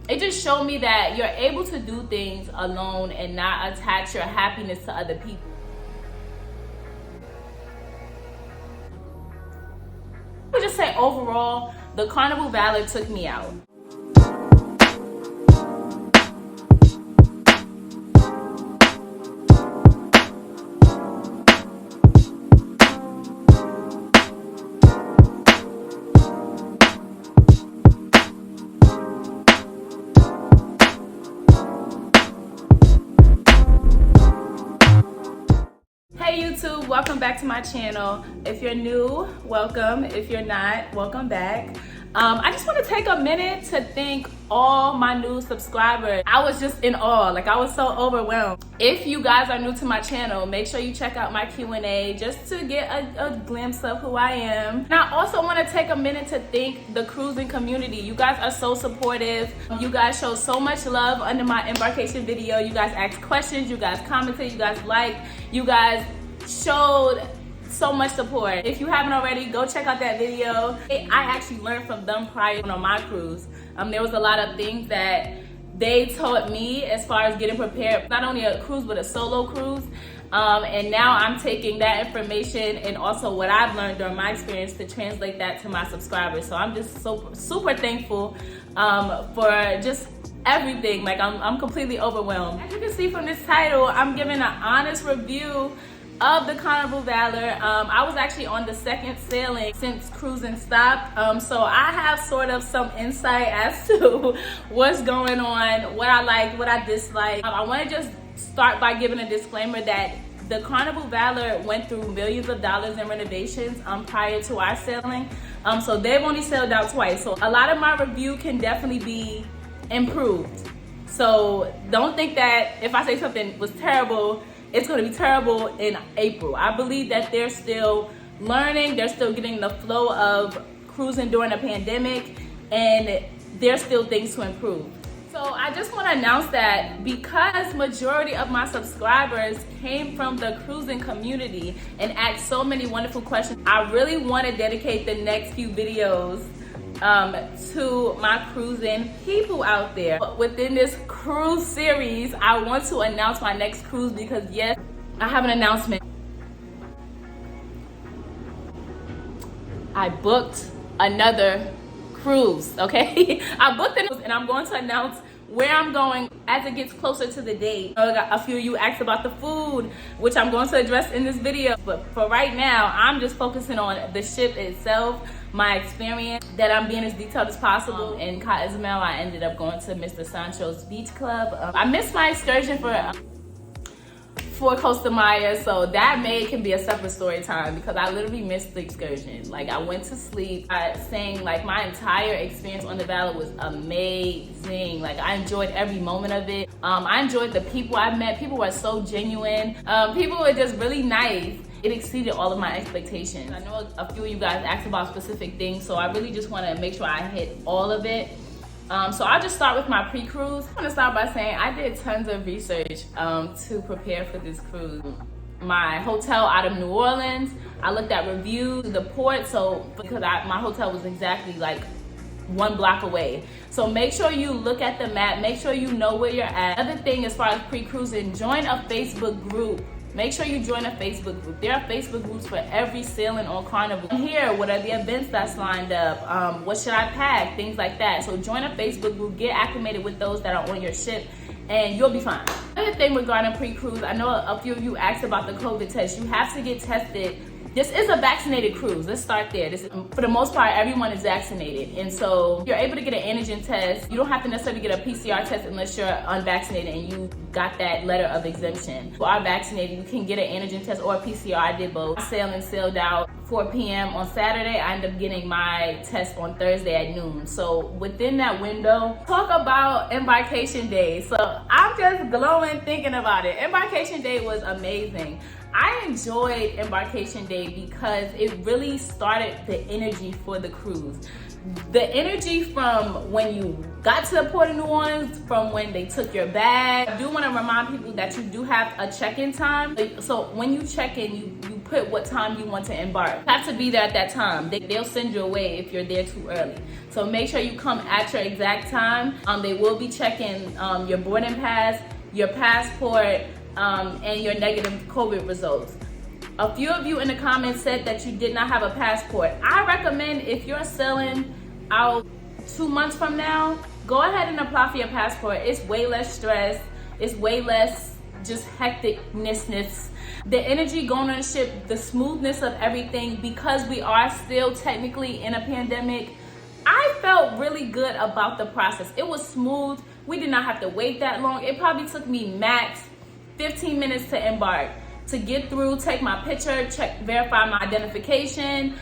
it just showed me that you're able to do things alone and not attach your happiness to other people. I would just say overall, the Carnival Valor took me out. Hey YouTube, welcome back to my channel. If you're new, welcome. If you're not, welcome back. I just want to take a minute to thank all my new subscribers. I was just in awe, like I was so overwhelmed. If you guys are new to my channel, make sure you check out my Q&A just to get a glimpse of who I am. And I also want to take a minute to thank the cruising community. You guys are so supportive. You guys show so much love under my embarkation video. You guys asked questions, you guys commented, you guys liked, you guys showed so much support. If you haven't already, go check out that video. I actually learned from them prior on my cruise. There was a lot of things that they taught me as far as getting prepared, not only a cruise but a solo cruise. And now I'm taking that information and also what I've learned during my experience to translate that to my subscribers. So I'm just so super thankful for just everything. Like I'm completely overwhelmed. As you can see from this title, I'm giving an honest review of the Carnival Valor. I was actually on the second sailing since cruising stopped, so I have sort of some insight as to what's going on, what I like, what I dislike. I want to just start by giving a disclaimer that the Carnival Valor went through millions of dollars in renovations prior to our sailing, so they've only sailed out twice, so a lot of my review can definitely be improved. So don't think that if I say something was terrible, it's going to be terrible in April. I believe that they're still learning, they're still getting the flow of cruising during a pandemic, and there's still things to improve. So I just want to announce that because majority of my subscribers came from the cruising community and asked so many wonderful questions, I really want to dedicate the next few videos to my cruising people out there. Within this cruise series, I want to announce my next cruise because yes, I have an announcement. I booked another cruise, okay? I booked it and I'm going to announce where I'm going as it gets closer to the date. A few of you asked about the food, which I'm going to address in this video. But for right now, I'm just focusing on the ship itself, my experience, that I'm being as detailed as possible. In Cozumel, I ended up going to Mr. Sancho's Beach Club. I missed my excursion for Costa Maya, so that can be a separate story time because I literally missed the excursion. Like I went to sleep, saying like my entire experience on the Valor was amazing. Like I enjoyed every moment of it. I enjoyed the people I met. People were so genuine. People were just really nice. It exceeded all of my expectations. I know a few of you guys asked about specific things, so I really just want to make sure I hit all of it. So I'll just start with my pre-cruise. I want to start by saying I did tons of research to prepare for this cruise. My hotel out of New Orleans, I looked at reviews, the port, so because my hotel was exactly like 1 block away. So make sure you look at the map, make sure you know where you're at. Another thing as far as pre-cruising, join a Facebook group. Make sure you join a Facebook group. There are Facebook groups for every sailing on Carnival. Here, what are the events that's lined up? What should I pack? Things like that. So join a Facebook group, get acclimated with those that are on your ship, and you'll be fine. Another thing regarding pre-cruise, I know a few of you asked about the COVID test. You have to get tested. This is a vaccinated cruise. Let's start there. For the most part, everyone is vaccinated. And so you're able to get an antigen test. You don't have to necessarily get a PCR test unless you're unvaccinated and you got that letter of exemption. If you are vaccinated, you can get an antigen test or a PCR. I did both. I sailed out 4 p.m. on Saturday. I ended up getting my test on Thursday at noon. So within that window, talk about Embarkation Day. So I'm just glowing thinking about it. Embarkation Day was amazing. I enjoyed Embarkation Day because it really started the energy for the cruise. The energy from when you got to the Port of New Orleans, from when they took your bag. I do want to remind people that you do have a check-in time. So when you check in, you put what time you want to embark. You have to be there at that time. They'll send you away if you're there too early. So make sure you come at your exact time. They will be checking your boarding pass, your passport, and your negative COVID results. A few of you in the comments said that you did not have a passport. I recommend if you're sailing out 2 months from now, go ahead and apply for your passport. It's way less stress. It's way less just hecticness. The energy going on the ship, the smoothness of everything, because we are still technically in a pandemic, I felt really good about the process. It was smooth. We did not have to wait that long. It probably took me max 15 minutes to embark, to get through, take my picture, check, verify my identification,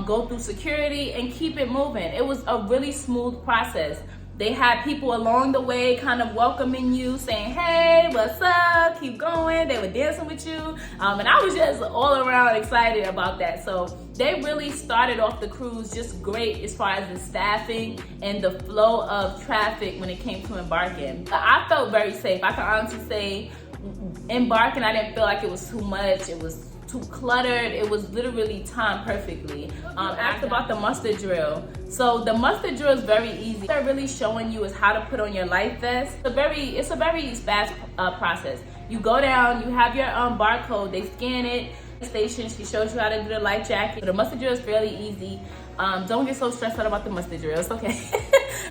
go through security, and keep it moving. It was a really smooth process. They had people along the way kind of welcoming you, saying, hey, what's up, keep going. They were dancing with you. And I was just all around excited about that. So they really started off the cruise just great as far as the staffing and the flow of traffic when it came to embarking. I felt very safe. I can honestly say embarking, I didn't feel like it was too much. It was too cluttered. It was literally timed perfectly. Asked about the muster drill. So the muster drill is very easy. What they're really showing you is how to put on your life vest. It's a very fast process. You go down, you have your barcode, they scan it. Station, she shows you how to do the life jacket. The muster drill is fairly easy. Don't get so stressed out about the muster drill. It's okay.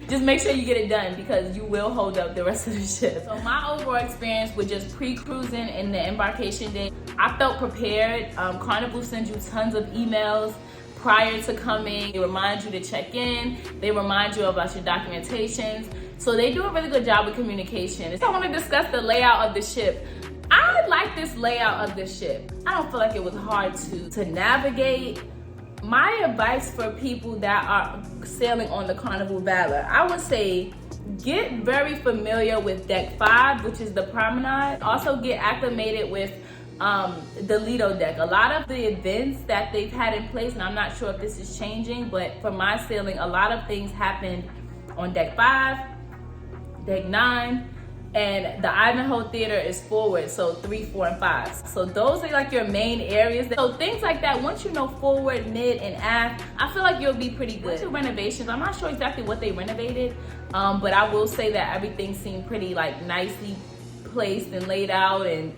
Just make sure you get it done, because you will hold up the rest of the ship. So my overall experience with just pre-cruising and the embarkation day, I felt prepared. Carnival sends you tons of emails prior to coming. They remind you to check in. They remind you about your documentations. So they do a really good job with communication. So I want to discuss the layout of the ship. I like this layout of the ship. I don't feel like it was hard to navigate. My advice for people that are sailing on the Carnival Valor, I would say get very familiar with deck 5, which is the promenade. Also get acclimated with the Lido deck. A lot of the events that they've had in place, and I'm not sure if this is changing, but for my sailing, a lot of things happened on deck 5, deck 9, and the Ivanhoe Theater is forward, so 3, 4, and 5. So those are like your main areas. So things like that, once you know forward, mid, and aft, I feel like you'll be pretty good. To renovations, I'm not sure exactly what they renovated, but I will say that everything seemed pretty like nicely placed and laid out, and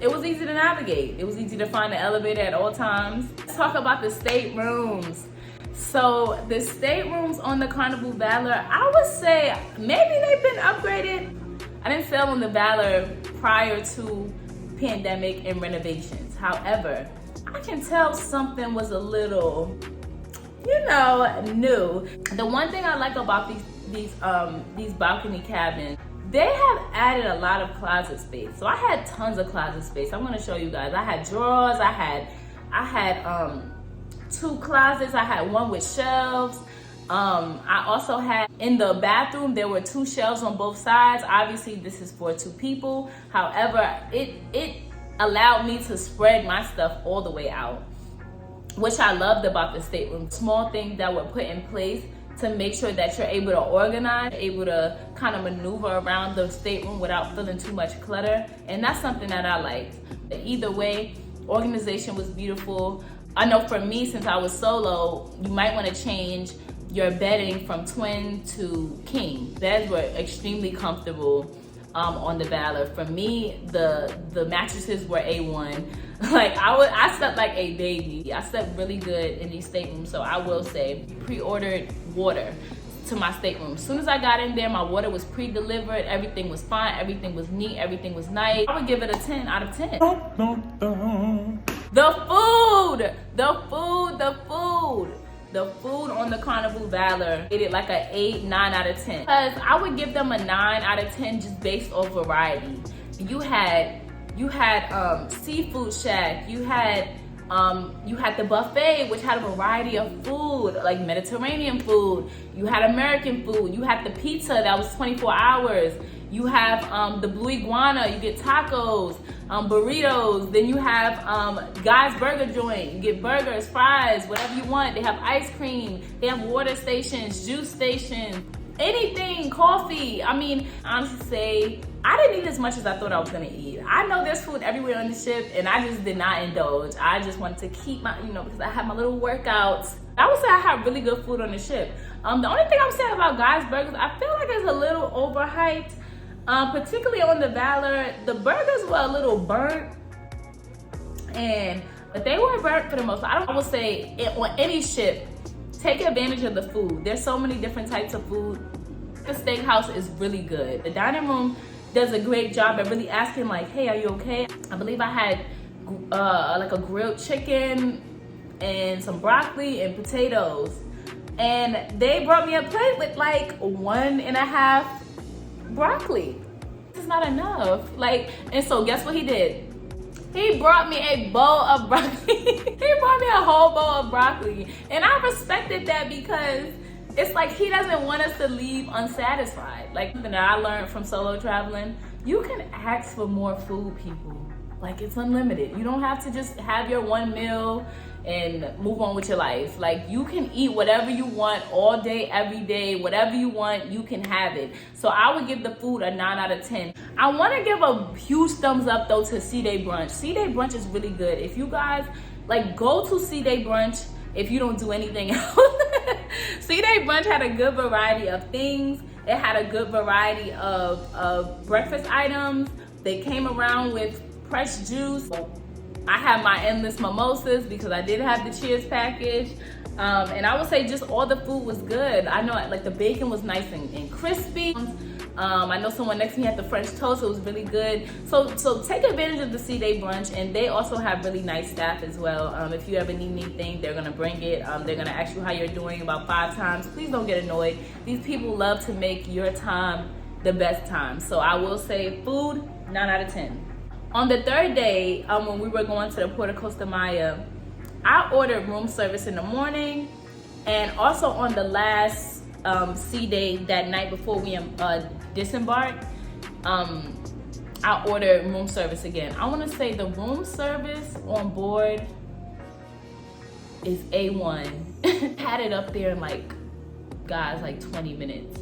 it was easy to navigate. It was easy to find the elevator at all times. Let's talk about the staterooms. So the staterooms on the Carnival Valor, I would say maybe they've been upgraded. I didn't sail on the Valor prior to pandemic and renovations. However, I can tell something was a little, new. The one thing I like about these balcony cabins, they have added a lot of closet space. So I had tons of closet space. I'm gonna show you guys. I had drawers. I had 2 closets. I had one with shelves. I also had, in the bathroom, there were 2 shelves on both sides. Obviously, this is for 2 people. However, it allowed me to spread my stuff all the way out, which I loved about the stateroom. Small things that were put in place to make sure that you're able to organize, able to kind of maneuver around the stateroom without feeling too much clutter. And that's something that I liked. Either way, organization was beautiful. I know for me, since I was solo, you might want to change your bedding from twin to king. Beds were extremely comfortable on the Valor. For me, the mattresses were A1. Like I slept like a baby. I slept really good in these staterooms. So I will say, pre-ordered water to my stateroom. As soon as I got in there, my water was pre-delivered. Everything was fine. Everything was neat. Everything was nice. I would give it a 10 out of 10. The food on the Carnival Valor, I did like a 8, 9 out of 10. Because I would give them a 9 out of 10 just based off variety. You had Seafood Shack, you had the buffet, which had a variety of food, like Mediterranean food. You had American food. You had the pizza that was 24 hours. You have the Blue Iguana, you get tacos, burritos. Then you have Guy's Burger Joint. You get burgers, fries, whatever you want. They have ice cream. They have water stations, juice stations. anything, coffee. I mean, honestly say, I didn't eat as much as I thought I was gonna eat. I know there's food everywhere on the ship, and I just did not indulge. I just wanted to keep my, because I had my little workouts. I would say I had really good food on the ship. The only thing I would say about Guy's Burgers, I feel like it's a little overhyped. Particularly on the Valor, the burgers were a little burnt, but they were burnt for the most part. I would say on any ship, take advantage of the food. There's so many different types of food. The steakhouse is really good. The dining room does a great job at really asking like, hey, are you okay? I believe I had like a grilled chicken and some broccoli and potatoes. And they brought me a plate with like 1.5 broccoli. This is not enough. And so guess what he did? He brought me a bowl of broccoli. He brought me a whole bowl of broccoli. And I respected that because it's like he doesn't want us to leave unsatisfied. Like something that I learned from solo traveling, you can ask for more food, people. Like it's unlimited. You don't have to just have your one meal and move on with your life. Like you can eat whatever you want all day, every day, whatever you want, you can have it. So I would give the food a 9 out of 10. I want to give a huge thumbs up though to C-Day Brunch. C-Day Brunch is really good. If you guys go to C-Day Brunch, if you don't do anything else. C-Day Brunch had a good variety of things. It had a good variety of breakfast items. They came around with fresh juice. I had my endless mimosas because I did have the cheers package. And I would say just all the food was good. I know like the bacon was nice and crispy. I know someone next to me had the French toast. It was really good. So take advantage of the C-Day Brunch, and they also have really nice staff as well. If you ever need anything, they're gonna bring it. They're gonna ask you how you're doing about 5 times. Please don't get annoyed. These people love to make your time the best time. So I will say food, 9 out of 10. On the 3rd day, when we were going to the Port of Costa Maya, I ordered room service in the morning, and also on the last sea day that night before we disembarked, I ordered room service again. I want to say the room service on board is A1. Had it up there in like 20 minutes.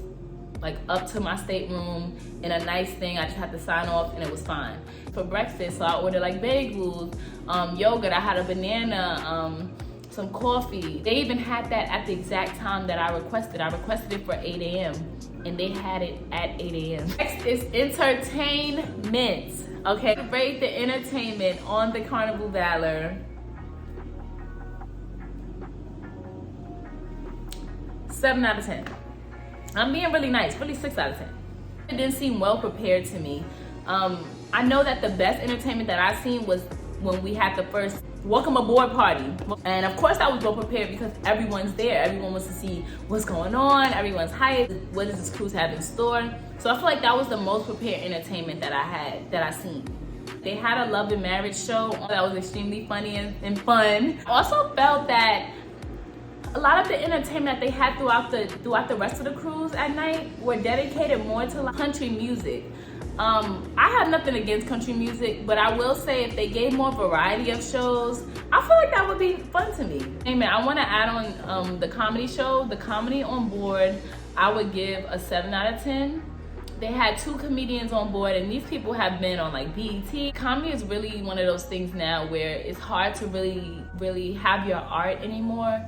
Like up to my stateroom in a nice thing. I just had to sign off and it was fine. For breakfast, so I ordered like bagels, yogurt, I had a banana, some coffee. They even had that at the exact time that I requested. I requested it for 8 a.m. and they had it at 8 a.m. Next is entertainment. Okay, rate the entertainment on the Carnival Valor. 7 out of 10. I'm being really nice, really 6 out of 10. It didn't seem well prepared to me. I know that the best entertainment that I seen was when we had the first welcome aboard party. And of course I was well prepared because everyone's there. Everyone wants to see what's going on. Everyone's hyped. What does this cruise have in store? So I feel like that was the most prepared entertainment that I seen. They had a love and marriage show that was extremely funny and fun. I also felt that a lot of the entertainment that they had throughout the rest of the cruise at night were dedicated more to like country music. I have nothing against country music, but I will say if they gave more variety of shows, I feel like that would be fun to me. Amen. I want to add on the comedy show. The comedy on board, I would give a 7 out of 10. They had 2 comedians on board, and these people have been on like BET. Comedy is really one of those things now where it's hard to really have your art anymore.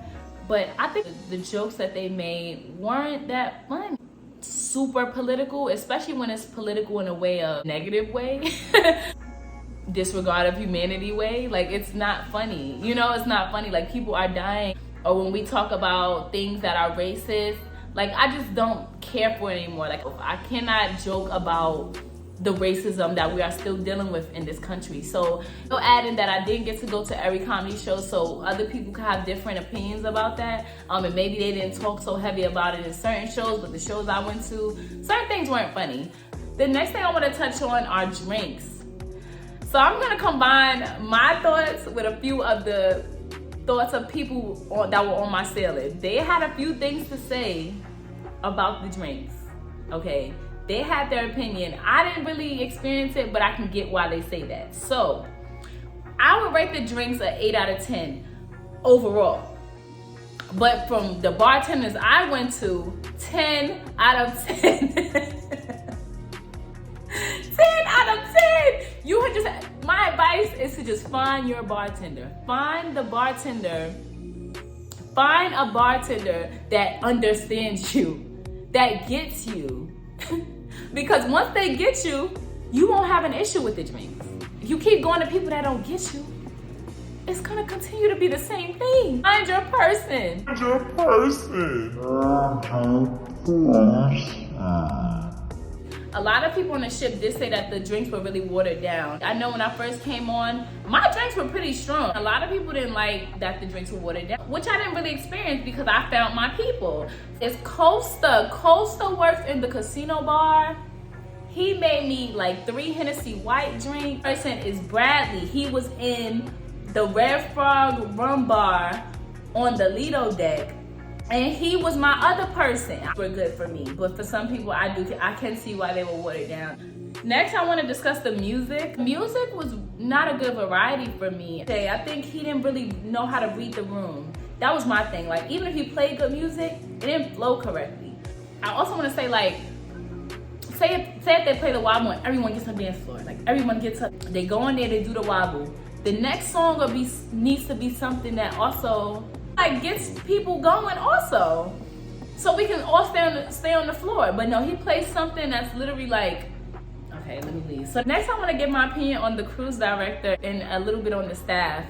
But I think the jokes that they made weren't that funny. Super political, especially when it's political in a way of negative way. Disregard of humanity way. Like it's not funny. It's not funny. Like people are dying. Or when we talk about things that are racist, like I just don't care for it anymore. Like I cannot joke about the racism that we are still dealing with in this country. So adding that I didn't get to go to every comedy show, so other people could have different opinions about that. And maybe they didn't talk so heavy about it in certain shows, but the shows I went to, certain things weren't funny. The next thing I want to touch on are drinks. So I'm going to combine my thoughts with a few of the thoughts of people that were on my sailing. They had a few things to say about the drinks, okay? They had their opinion. I didn't really experience it, but I can get why they say that. So I would rate the drinks an 8 out of 10 overall. But from the bartenders I went to, 10 out of 10. 10 out of 10. You would just, my advice is to just find your bartender. Find a bartender that understands you, that gets you. Because once they get you, you won't have an issue with the drinks. If you keep going to people that don't get you, it's gonna continue to be the same thing. Find your person. Find your person. A lot of people on the ship did say that the drinks were really watered down. I know when I first came on, my drinks were pretty strong. A lot of people didn't like that the drinks were watered down, which I didn't really experience because I found my people. It's Costa. Costa works in the casino bar. He made me like 3 Hennessy white drinks. Person is Bradley. He was in the Red Frog Rum Bar on the Lido deck. And he was my other person. Were good for me, but for some people, I can see why they were watered down. Next, I want to discuss the music. Music was not a good variety for me. I think he didn't really know how to read the room. That was my thing. Like, even if he played good music, it didn't flow correctly. I also want to say, like, say if they play the wobble and everyone gets on the dance floor. Like, everyone gets up, they go in there, they do the wobble. The next song needs to be something that also like gets people going also, so we can all stay on the floor. But no, he plays something that's literally like, okay, let me leave. So next I want to give my opinion on the cruise director and a little bit on the staff.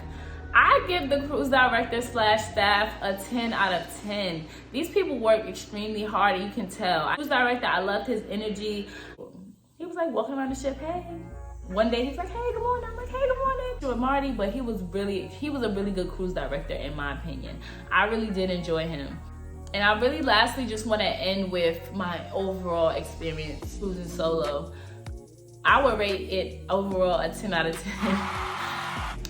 I give the cruise director / staff a 10 out of 10. These people work extremely hard, and you can tell. The cruise director, I loved his energy. He was like walking around the ship, hey. One day he's like, hey, good morning. I'm like, hey, good morning. With Marty, but he was a really good cruise director in my opinion. I really did enjoy him. And I really lastly just want to end with my overall experience cruising solo. I would rate it overall a 10 out of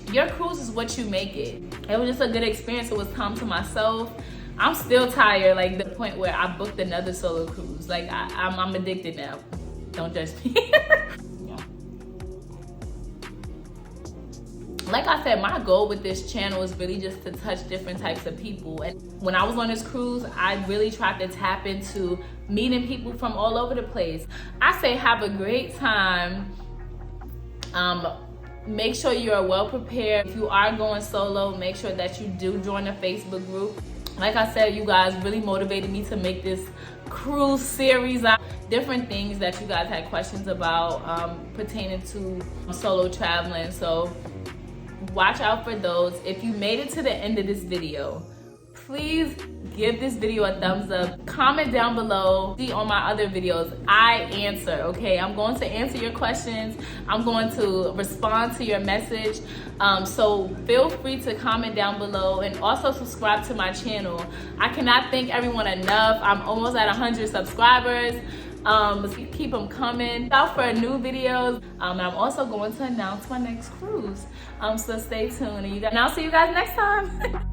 10. Your cruise is what you make it. It was just a good experience. It was time to myself. I'm still tired, like the point where I booked another solo cruise. Like I'm addicted now. Don't judge me. Like I said, my goal with this channel is really just to touch different types of people. And when I was on this cruise, I really tried to tap into meeting people from all over the place. I say have a great time. Make sure you're well prepared. If you are going solo, make sure that you do join a Facebook group. Like I said, you guys really motivated me to make this cruise series. Different things that you guys had questions about pertaining to solo traveling. So watch out for those. If you made it to the end of this video, please give this video a thumbs up. Comment down below. See on my other videos, I answer, okay? I'm going to answer your questions. I'm going to respond to your message. So feel free to comment down below and also subscribe to my channel. I cannot thank everyone enough. I'm almost at 100 subscribers. Keep them coming. Out for new videos. I'm also going to announce my next cruise. So stay tuned, and I'll see you guys next time.